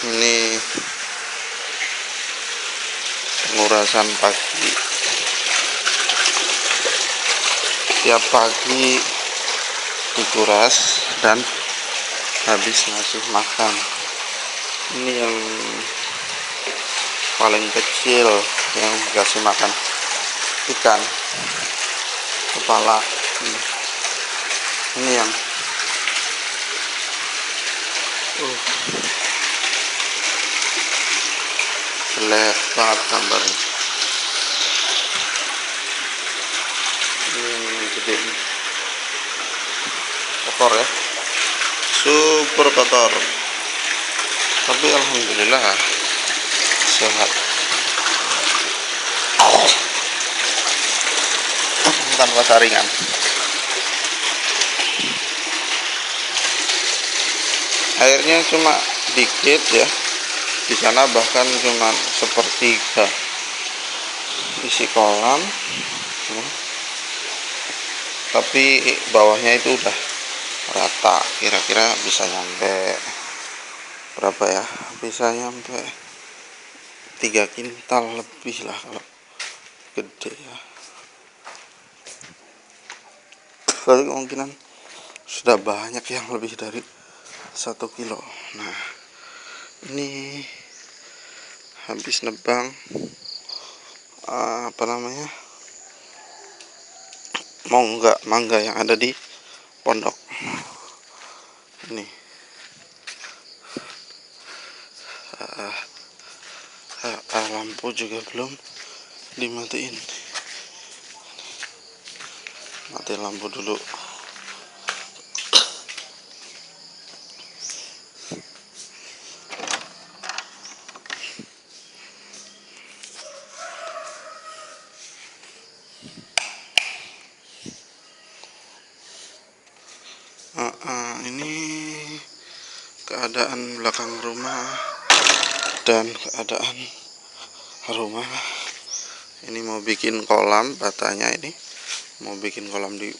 Ini pengurasan pagi. Tiap pagi dikuras dan habis ngasih makan. Ini yang paling kecil yang dikasih makan ikan kepala. Ini yang jelek banget gambarnya. Ini yang gede nih, kotor ya, super kotor, tapi alhamdulillah sehat tanpa saringan. Airnya cuma dikit ya, di sana bahkan cuma sepertiga isi kolam, tapi bawahnya itu udah rata. Kira-kira bisa nyampe berapa ya, bisa nyampe 3 kintal lebih lah kalau gede ya, tapi kemungkinan sudah banyak yang lebih dari 1 kilo. Nah, ini habis nebang mangga yang ada di pondok. Ini lampu juga belum dimatiin. Mati lampu dulu. Ini keadaan belakang rumah dan keadaan rumah. Ini mau bikin kolam, batanya ini mau bikin kolam di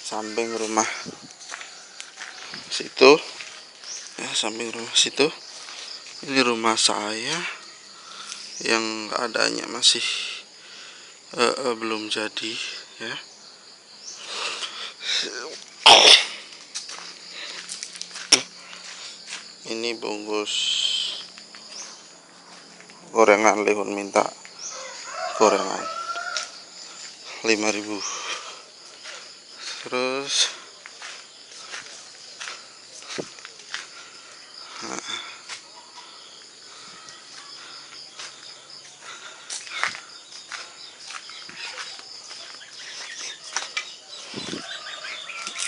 samping rumah situ ya, samping rumah situ. Ini rumah saya yang keadaannya masih belum jadi ya. Ini bungkus gorengan, Lihun minta gorengan 5.000. Terus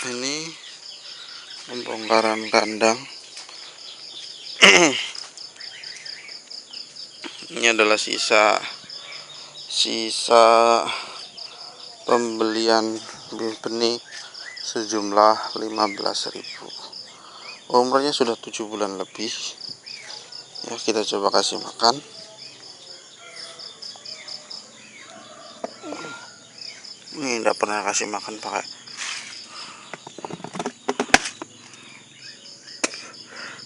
ini pembongkaran kandang. Ini adalah sisa pembelian benih sejumlah 15.000. Umurnya sudah 7 bulan lebih ya. Kita coba kasih makan. Ini tidak pernah kasih makan pakai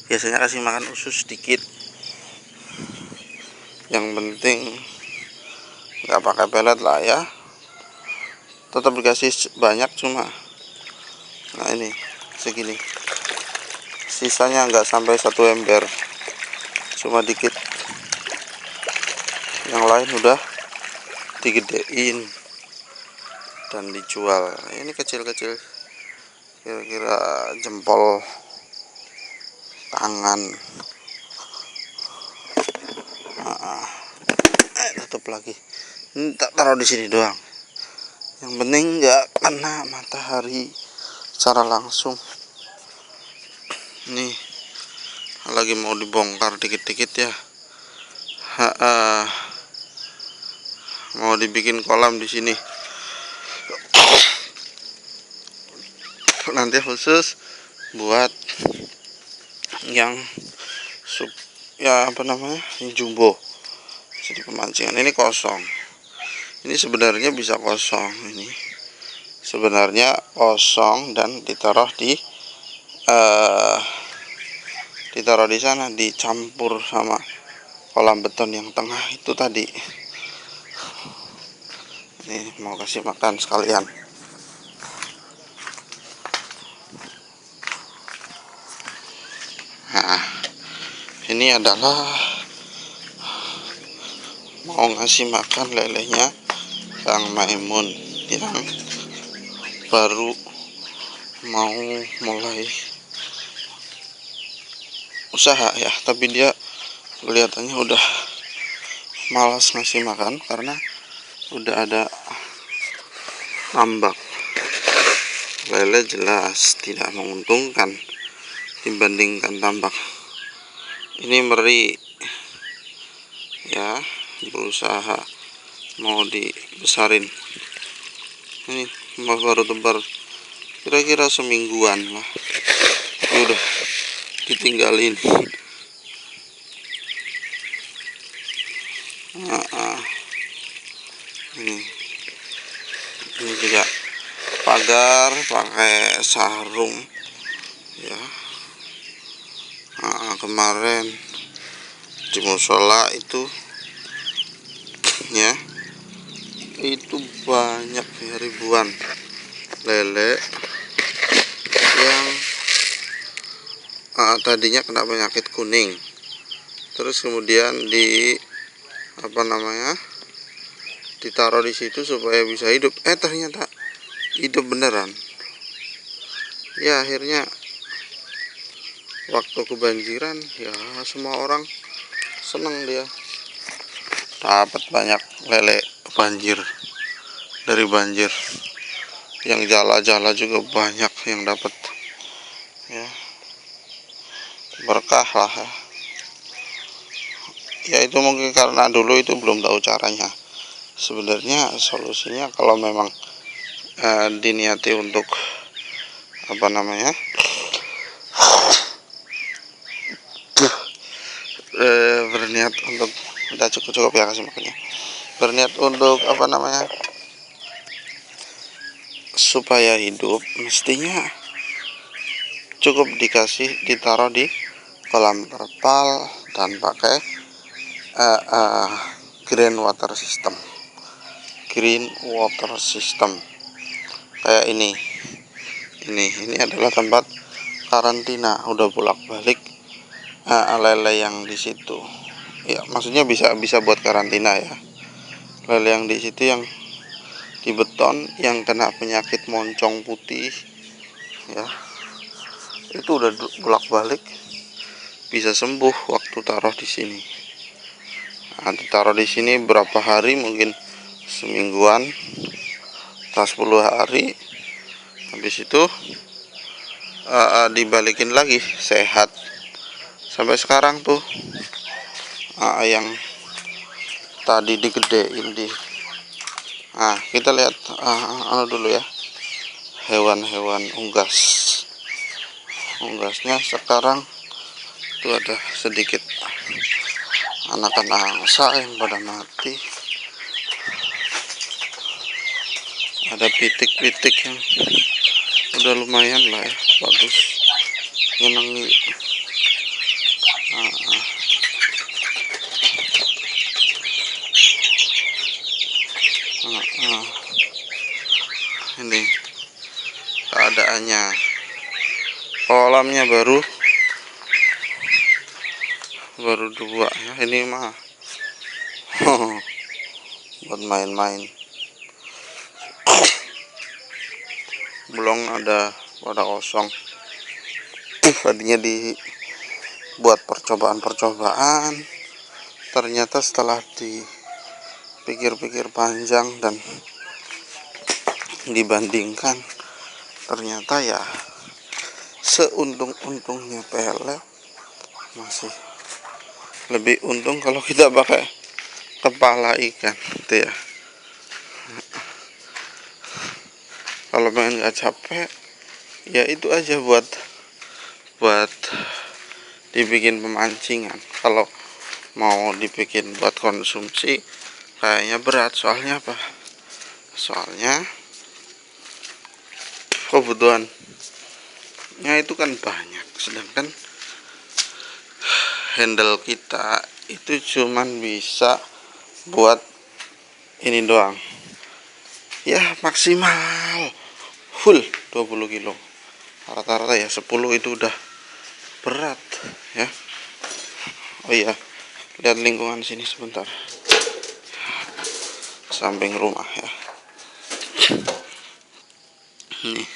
biasanya kasih makan usus sedikit. Yang penting nggak pakai pelet lah ya, tetap dikasih banyak cuma. Nah ini segini, sisanya nggak sampai 1 ember, cuma dikit. Yang lain udah digedein dan dijual. Ini kecil-kecil, kira-kira jempol tangan. Tutup lagi, ini tak taruh di sini doang. Yang penting nggak kena matahari secara langsung. Ini lagi mau dibongkar dikit-dikit ya. Mau dibikin kolam di sini. Nanti khusus buat yang yang jumbo. Jadi pemancingan ini kosong. Ini sebenarnya bisa kosong. Ini sebenarnya kosong dan ditaruh di ditaruh di sana, dicampur sama kolam beton yang tengah itu tadi. Ini mau kasih makan sekalian. Nah, ini adalah mau ngasih makan lelenya Kang Maimun yang baru mau mulai usaha ya, tapi dia kelihatannya udah malas ngasih makan karena udah ada tambak. Lele jelas tidak menguntungkan dibandingkan tambak. Ini meri ya, berusaha mau dibesarin. Ini baru tebar kira-kira semingguan lah, udah ditinggalin. Ini juga pagar pakai sarung ya. Kemarin di musola itu ya, itu banyak ya, ribuan lele yang tadinya kena penyakit kuning, terus kemudian ditaruh di situ supaya bisa hidup. Ternyata hidup beneran ya. Akhirnya waktu kebanjiran ya, semua orang seneng, dia dapat banyak lele banjir. Dari banjir yang jala-jala juga banyak yang dapat ya, berkah lah ya. Ya itu mungkin karena dulu itu belum tahu caranya. Sebenarnya solusinya kalau memang diniati untuk berniat untuk, udah cukup ya kasih makannya, berniat untuk supaya hidup, mestinya cukup ditaruh di kolam terpal dan pakai green water system kayak ini adalah tempat karantina, udah bolak-balik lele yang di situ ya, maksudnya bisa buat karantina ya. Lele yang di situ yang di beton yang kena penyakit moncong putih ya, itu udah bolak-balik bisa sembuh waktu taruh di sini. Ditaruh di sini berapa hari, mungkin semingguan atau 10 hari, habis itu dibalikin lagi sehat sampai sekarang tuh. Yang tadi digedein kita lihat dulu ya, hewan unggasnya sekarang tuh ada sedikit anakan angsa yang pada mati, ada pitik-pitik yang udah lumayan lah ya, bagus, nyenengi. Ini keadaannya, kolamnya baru 2 ya, ini mah buat main-main, belum ada pada kosong. Tadinya dibuat percobaan, ternyata setelah dipikir-pikir panjang dan dibandingkan, ternyata ya seuntung-untungnya pelet masih lebih untung kalau kita pakai kepala ikan gitu ya. Kalau pengen nggak capek ya itu aja buat dibikin pemancingan. Kalau mau dibikin buat konsumsi kayaknya berat, soalnya kebutuhannya itu kan banyak, sedangkan handle kita itu cuman bisa buat ini doang ya, maksimal full 20 kilo, rata-rata ya 10 itu udah berat ya. Oh iya, lihat lingkungan sini sebentar, samping rumah ya. Ini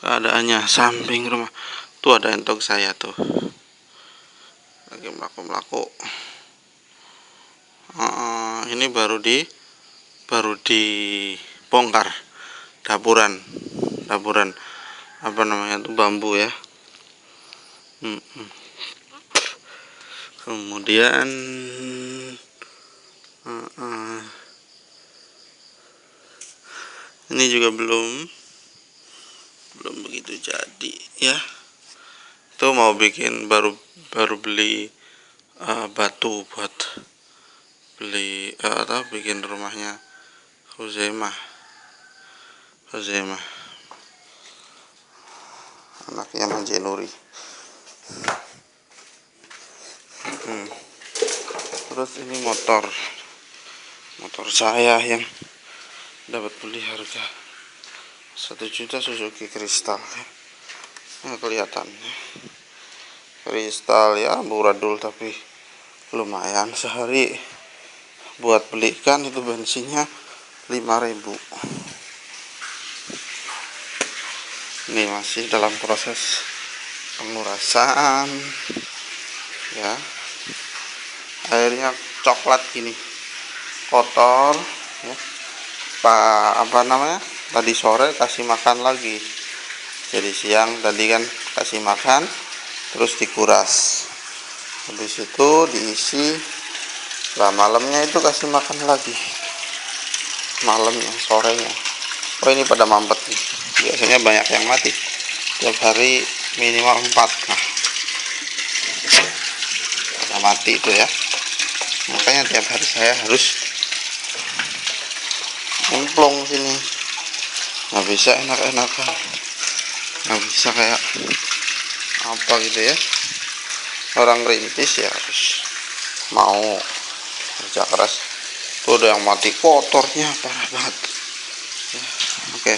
keadaannya samping rumah tuh, ada entok saya tuh lagi melaku-melaku. Ini baru dibongkar dapuran apa namanya tuh, bambu ya. Kemudian ini juga belum begitu jadi ya. Tuh mau bikin baru beli batu buat bikin rumahnya Huzaimah anaknya Manjenuri. Terus ini motor saya yang dapat beli harga 1 juta, Suzuki Crystal ya. Nah, kelihatannya Crystal ya buradul, tapi lumayan sehari buat belikan itu bensinnya 5.000. Ini masih dalam proses pengurasan ya. Airnya coklat gini, kotor ya. Apa namanya, tadi sore kasih makan lagi, jadi siang tadi kan kasih makan terus dikuras, habis itu diisi. Lah malamnya itu kasih makan lagi, malamnya sorenya. Oh ini pada mampet nih, biasanya banyak yang mati tiap hari, minimal 4. Nah pada mati itu ya, makanya tiap hari saya harus nyemplung sini, nggak bisa enak-enakan, nggak bisa kayak apa gitu ya, orang rintis ya harus mau kerja keras. Tuh ada yang mati, kotornya parah banget ya. Oke.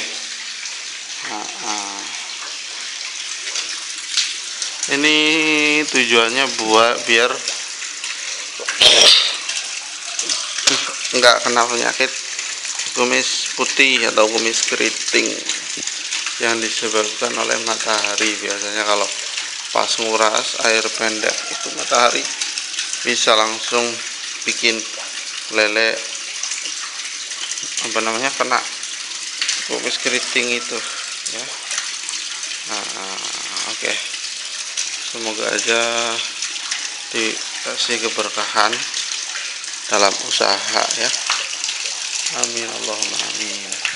Ini tujuannya biar nggak kena penyakit kumis putih atau kumis keriting yang disebabkan oleh matahari. Biasanya kalau pas nguras air pendek itu matahari bisa langsung bikin lele kena kumis keriting itu ya. Oke. Semoga aja dikasih keberkahan dalam usaha ya. Amin Allahumma amin.